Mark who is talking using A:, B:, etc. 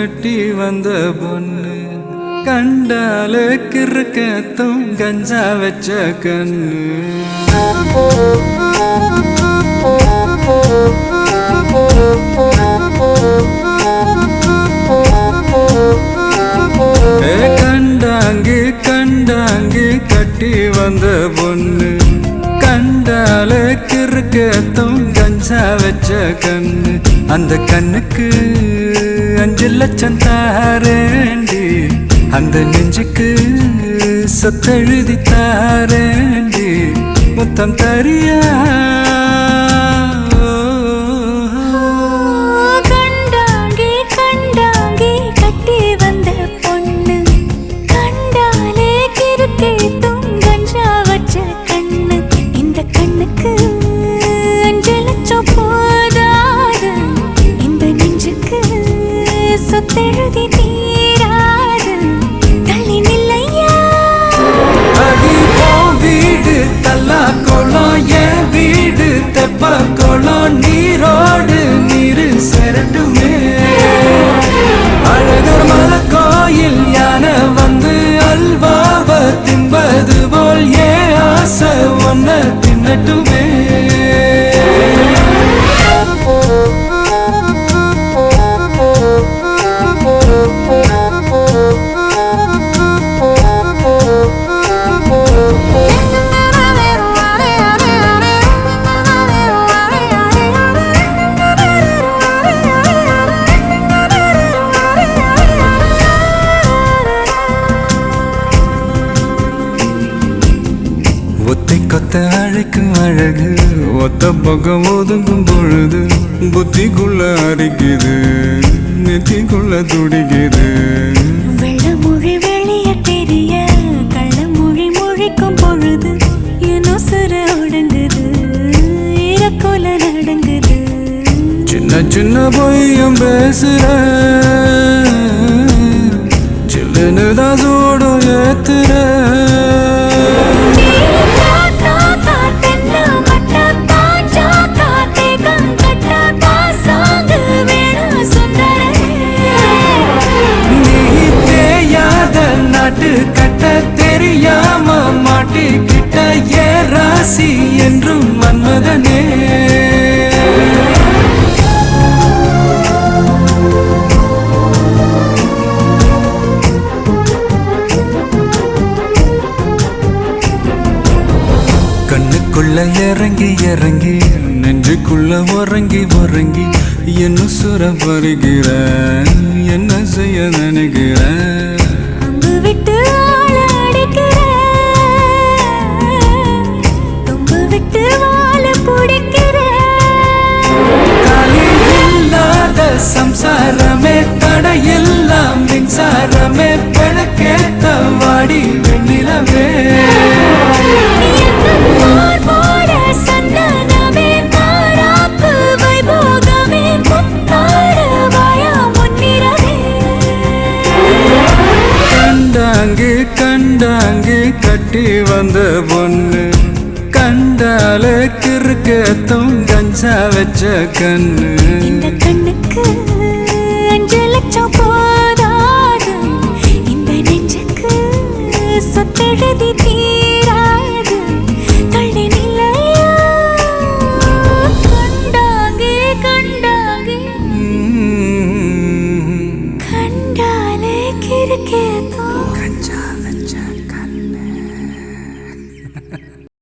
A: கட்டி வந்த பொண்ணு கண்டாலே கிறுக்கத்தும் கஞ்சா வச்ச கண்ணு கண்டாங்கி கண்டாங்கி கட்டி வந்த பொண்ணு கண்டாலே கிறுக்கத்தும் கஞ்சா வச்ச கண்ணு அந்த கண்ணுக்கு 5 லட்சம் தாரேண்டி அந்த நெஞ்சுக்கு சொத்தெழுதி தாரேண்டி முத்தம் தரியா
B: கண்டாங்கி கண்டாங்கி கட்டி வந்த பொண்ணு கண்டாலே கிறுக்கேத்தும் கஞ்சா வச்ச கண்ணு இந்த கண்ணுக்கு 5 லட்சம் போதாது இந்த நெஞ்சுக்கு சொத்தெழுதி தீராது தள்ளி நில்லையா
A: அடி போ வீடு தல்லா கோலம் என் வீடு தெப்ப கோலம் நீரோடு நீரு செரட்டுமே அழகர் மலை கோயில் யானை வந்து அல்வாவ தின்பது போல் ஏன் ஆசை ஒன்ன தின்னட்டுமே ஒத்தை கொத்த அழைக்கும் அழகு ஒத்த பக்கம் ஒதுங்கும் பொழுது புத்திக்குள்ள அரிக்குது நெத்திக்குள்ள துடிக்குது
B: வெள்ளமொழி வெளிய தெரிய கள்ளமொழி மொழிக்கும் பொழுது என்ன சுர ஒடுங்குது இறக்கோல நடங்குது
A: சின்ன சின்ன பொய்யும் பேசுற சில்லுன்னு தான் சூடும் ஏத்துற கட்ட தெரியாம மாட்டிக்கிட்ட ஏ ராசி என்றும் மன்மதனே கண்ணுக்குள்ள இறங்கி இறங்கி நெஞ்சுக்குள்ள உறங்கி உறங்கி என்ன சுர வருகிற என்ன செய்ய நினைக்கிற
B: விட்டு ஆள அடிக்கிற தும்பு விட்டு வாழ பிடிக்கிற
A: இல்லாத சம்சாரமே தடையெல்லாம் மின்சாரமே பிழக்கேத்த வாடி வெண்ணிலவே
B: சந்தனமே மாறாப்பு வைபோகமே முத்தார வாயா முன்னிறவே
A: கண்டாங்கி கண்டாங்கி கட்டி வந்த பொண்ணு கண்டாலே கிறுக்கத்தும் கஞ்சா வச்ச கண்ணு
B: இந்த கண்ணுக்கு 5 லட்சம் போதாது இந்த நெஞ்சுக்கு சொத்தெழுதி தீராது தள்ளி நிலையா கண்டாங்கி கண்டாங்கி கண்டாலே கிறுக்கேத்தும்